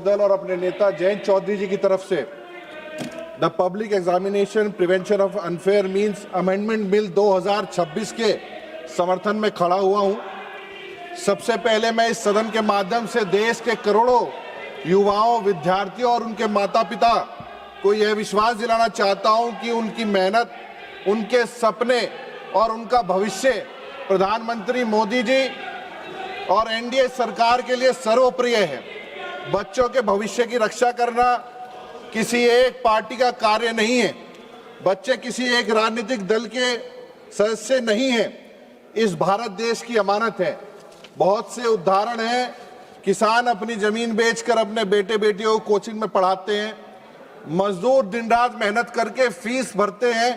लोकदल और अपने नेता जयंत चौधरी जी की तरफ से the public examination prevention of unfair means amendment bill 2026 के समर्थन में खड़ा हुआ हूं। सबसे पहले मैं इस सदन के माध्यम से देश के करोड़ों युवाओं, विद्यार्थियों और उनके माता पिता को यह विश्वास दिलाना चाहता हूं कि उनकी मेहनत, उनके सपने और उनका भविष्य प्रधानमंत्री मोदी जी और एनडीए सरकार के लिए सर्वप्रिय है। बच्चों के भविष्य की रक्षा करना किसी एक पार्टी का कार्य नहीं है। बच्चे किसी एक राजनीतिक दल के सदस्य नहीं हैं। इस भारत देश की अमानत है। बहुत से उदाहरण हैं। किसान अपनी जमीन बेचकर अपने बेटे बेटियों को कोचिंग में पढ़ाते हैं। मजदूर दिन रात मेहनत करके फीस भरते हैं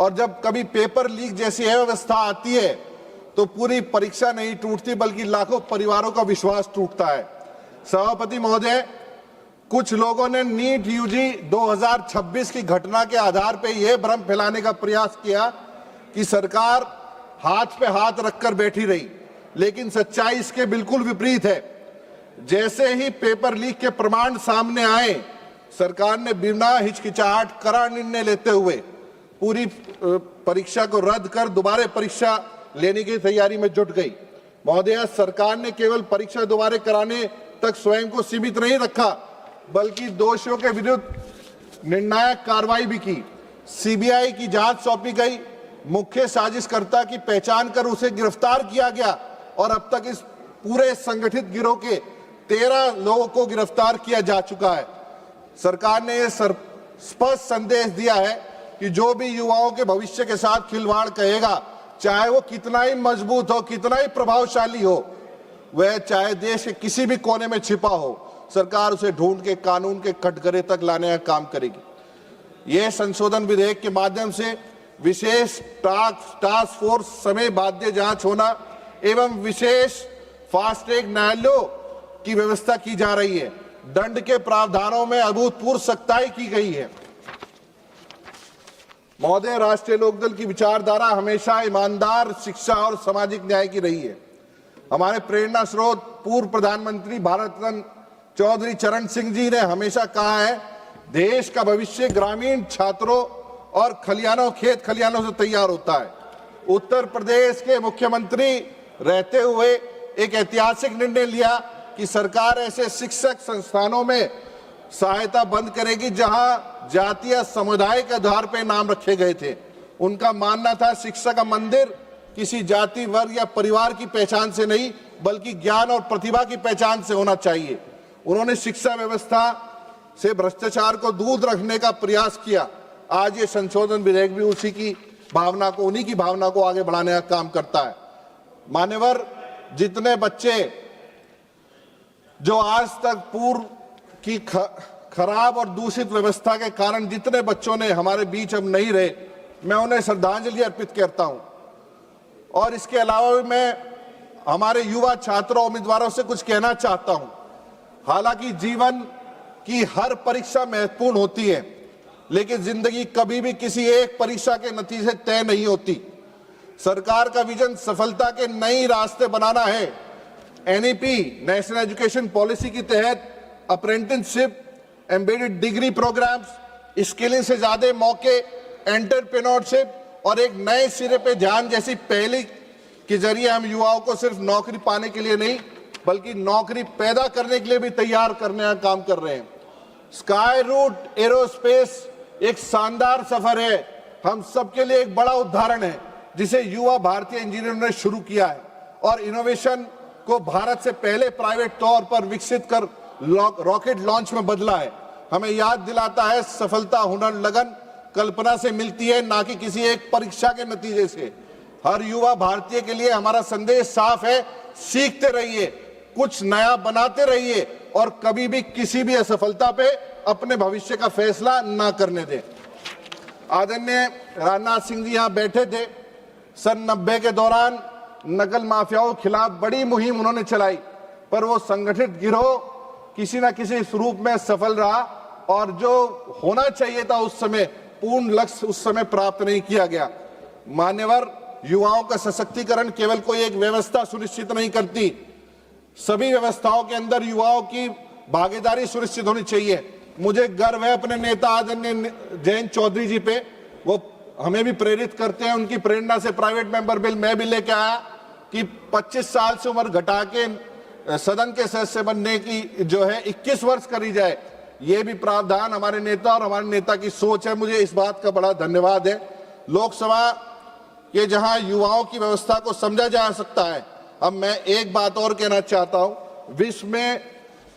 और जब कभी पेपर लीक जैसी अव्यवस्था आती है तो पूरी परीक्षा नहीं टूटती बल्कि लाखों परिवारों का विश्वास टूटता है। सभापति महोदय, कुछ लोगों ने नीट यूजी 2026 की घटना के आधार पर यह भ्रम फैलाने का प्रयास किया कि सरकार हाथ पे हाथ रखकर बैठी रही, लेकिन सच्चाई इसके बिल्कुल विपरीत है। जैसे ही पेपर लीक के प्रमाण सामने आए, सरकार ने बिना हिचकिचाहट कड़ा निर्णय लेते हुए पूरी परीक्षा को रद्द कर दोबारा परीक्षा लेने की तैयारी में जुट गई। महोदय, सरकार ने केवल परीक्षा दोबारा कराने तक स्वयं को सीमित नहीं रखा बल्कि दोषियों के विरुद्ध निर्णायक कार्रवाई भी की। सीबीआई की जांच सौंपी गई, मुख्य साजिशकर्ता की पहचान कर उसे गिरफ्तार किया गया और अब तक इस पूरे संगठित गिरोह के 13 लोगों को गिरफ्तार किया जा चुका है। सरकार ने यह स्पष्ट संदेश दिया है कि जो भी युवाओं के भविष्य के साथ खिलवाड़ करेगा, चाहे वो कितना ही मजबूत हो, कितना ही प्रभावशाली हो, वह चाहे देश के किसी भी कोने में छिपा हो, सरकार उसे ढूंढ के कानून के कटघरे तक लाने का काम करेगी। यह संशोधन विधेयक के माध्यम से विशेष टास्क फोर्स समय बाध्य जांच होना एवं विशेष फास्ट ट्रैक न्यायालयों की व्यवस्था की जा रही है। दंड के प्रावधानों में अभूतपूर्व सख्ताई की गई है। महोदय, राष्ट्रीय लोकदल की विचारधारा हमेशा ईमानदार, शिक्षा और सामाजिक न्याय की रही है। हमारे प्रेरणा स्रोत पूर्व प्रधानमंत्री भारत रत्न चौधरी चरण सिंह जी ने हमेशा कहा है, देश का भविष्य ग्रामीण छात्रों और खेत खलियानों से तैयार होता है। उत्तर प्रदेश के मुख्यमंत्री रहते हुए एक ऐतिहासिक निर्णय लिया कि सरकार ऐसे शिक्षक संस्थानों में सहायता बंद करेगी जहां जाति या समुदाय के आधार पर नाम रखे गए थे। उनका मानना था शिक्षा का मंदिर किसी जाति, वर्ग या परिवार की पहचान से नहीं बल्कि ज्ञान और प्रतिभा की पहचान से होना चाहिए। उन्होंने शिक्षा व्यवस्था से भ्रष्टाचार को दूर रखने का प्रयास किया। आज ये संशोधन विधेयक भी उन्हीं की भावना को आगे बढ़ाने का काम करता है। मान्यवर, जितने बच्चे जो आज तक पूर्व की खराब और दूषित व्यवस्था के कारण जितने बच्चों ने हमारे बीच अब नहीं रहे, मैं उन्हें श्रद्धांजलि अर्पित करता हूं। और इसके अलावा भी मैं हमारे युवा छात्रों, उम्मीदवारों से कुछ कहना चाहता हूं। हालांकि जीवन की हर परीक्षा महत्वपूर्ण होती है, लेकिन जिंदगी कभी भी किसी एक परीक्षा के नतीजे तय नहीं होती। सरकार का विजन सफलता के नए रास्ते बनाना है। एनईपी, नेशनल एजुकेशन पॉलिसी के तहत apprenticeship, embedded degree programmes, skilling से ज्यादा मौके, एंटरप्रेन्योरशिप और एक नए सिरे पे ध्यान जैसी पहल के जरिए हम युवाओं को सिर्फ नौकरी पाने के लिए नहीं बल्कि नौकरी पैदा करने के लिए भी तैयार करने का काम कर रहे हैं। स्काई रूट एरोस्पेस एक शानदार सफर है। हम सबके लिए एक बड़ा उदाहरण है जिसे युवा भारतीय इंजीनियरों ने शुरू किया है और इनोवेशन को भारत से पहले प्राइवेट तौर पर विकसित कर रॉकेट लॉन्च में बदला है। हमें याद दिलाता है, सफलता हुनर, लगन, कल्पना से मिलती है, ना कि किसी एक परीक्षा के नतीजे से। हर युवा भारतीय के लिए हमारा संदेश साफ है, सीखते रहिए, कुछ नया बनाते रहिए और कभी भी किसी भी असफलता पे अपने भविष्य का फैसला ना करने दें। आदरणीय राजनाथ सिंह जी यहाँ बैठे थे। सन 90 के दौरान नकल माफियाओं के खिलाफ बड़ी मुहिम उन्होंने चलाई, पर वो संगठित गिरोह किसी न किसी स्वरूप में सफल रहा और जो होना चाहिए था उस समय पूर्ण लक्ष्य उस समय प्राप्त नहीं किया गया। मान्यवर, युवाओं का सशक्तिकरण केवल कोई एक व्यवस्था सुनिश्चित नहीं करती, सभी व्यवस्थाओं के अंदर युवाओं की भागीदारी सुनिश्चित होनी चाहिए। मुझे गर्व है अपने नेता आदरणीय जयंत चौधरी जी पे, वो हमें भी प्रेरित करते हैं। उनकी प्रेरणा से प्राइवेट मेंबर बिल मैं भी लेके आया कि 25 साल से उम्र घटा के सदन के सदस्य बनने की जो है 21 वर्ष करी जाए। ये भी प्रावधान हमारे नेता और हमारे नेता की सोच है। मुझे इस बात का बड़ा धन्यवाद है। लोकसभा के जहां युवाओं की व्यवस्था को समझा जा सकता है, अब मैं एक बात और कहना चाहता हूं। विश्व में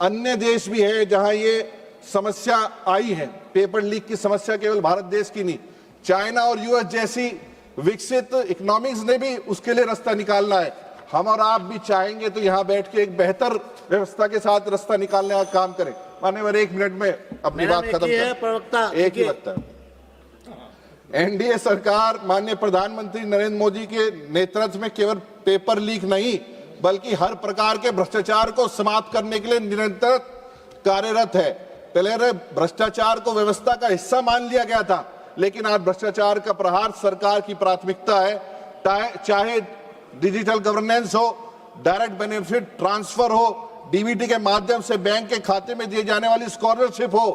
अन्य देश भी है जहां ये समस्या आई है। पेपर लीक की समस्या केवल भारत देश की नहीं, चाइना और यूएस जैसी विकसित इकोनॉमिक्स ने भी उसके लिए रास्ता निकालना है। हम और आप भी चाहेंगे तो यहाँ बैठ के एक बेहतर व्यवस्था के साथ रास्ता निकालने का काम करें। मान्यवर, 1 मिनट में अपनी बात खत्म कर। एक ही वक्त है। एनडीए सरकार माननीय प्रधानमंत्री नरेंद्र मोदी के नेतृत्व में केवल पेपर लीक नहीं बल्कि हर प्रकार के भ्रष्टाचार को समाप्त करने के लिए निरंतर कार्यरत है। पहले भ्रष्टाचार को व्यवस्था का हिस्सा मान लिया गया था, लेकिन आज भ्रष्टाचार का प्रहार सरकार की प्राथमिकता है। चाहे डिजिटल गवर्नेंस हो, डायरेक्ट बेनिफिट ट्रांसफर हो, डीबीटी के माध्यम से बैंक के खाते में दिए जाने वाली स्कॉलरशिप हो,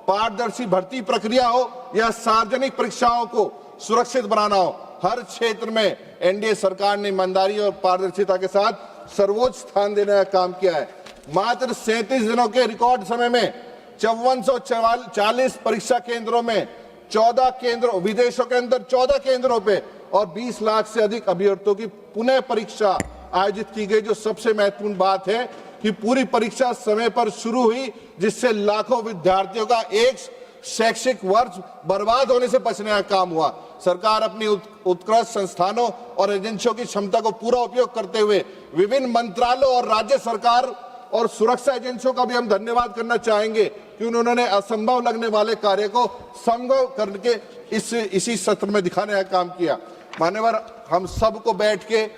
पारदर्शी भर्ती प्रक्रिया हो या सार्वजनिक परीक्षाओं को सुरक्षित बनाना हो, हर क्षेत्र में एनडीए सरकार ने ईमानदारी और पारदर्शिता के साथ सर्वोच्च स्थान देने का काम किया है। मात्र 37 दिनों के रिकॉर्ड समय में 5440 परीक्षा केंद्रों में 14 केंद्रों, विदेशों के अंदर 14 केंद्रों पे और 20 लाख से अधिक अभ्यर्थियों की पुनः परीक्षा आयोजित की गई। जो सबसे महत्वपूर्ण बात है कि पूरी परीक्षा समय पर शुरू हुई, जिससे लाखों विद्यार्थियों का एक शैक्षिक वर्ष बर्बाद होने से बचने का काम हुआ। सरकार अपनी उत्कृष्ट संस्थानों और एजेंसियों की क्षमता को पूरा उपयोग करते हुए विभिन्न मंत्रालयों और राज्य सरकार और सुरक्षा एजेंसियों का भी हम धन्यवाद करना चाहेंगे कि उन्होंने असंभव लगने वाले कार्य को संभव करके इसी सत्र में दिखाने का काम किया। मान्यवर, हम सबको बैठ के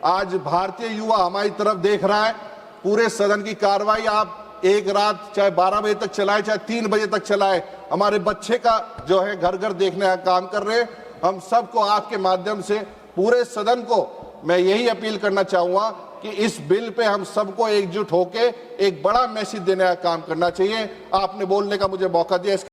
आज भारतीय युवा हमारी तरफ देख रहा है। पूरे सदन की कार्रवाई आप एक रात चाहे 12 बजे तक चलाए, चाहे 3 बजे तक चलाए, हमारे बच्चे का जो है घर घर देखने का काम कर रहे हैं। हम सबको आपके माध्यम से पूरे सदन को मैं यही अपील करना चाहूंगा कि इस बिल पे हम सबको एकजुट होके एक बड़ा मैसेज देने का काम करना चाहिए। आपने बोलने का मुझे मौका दिया।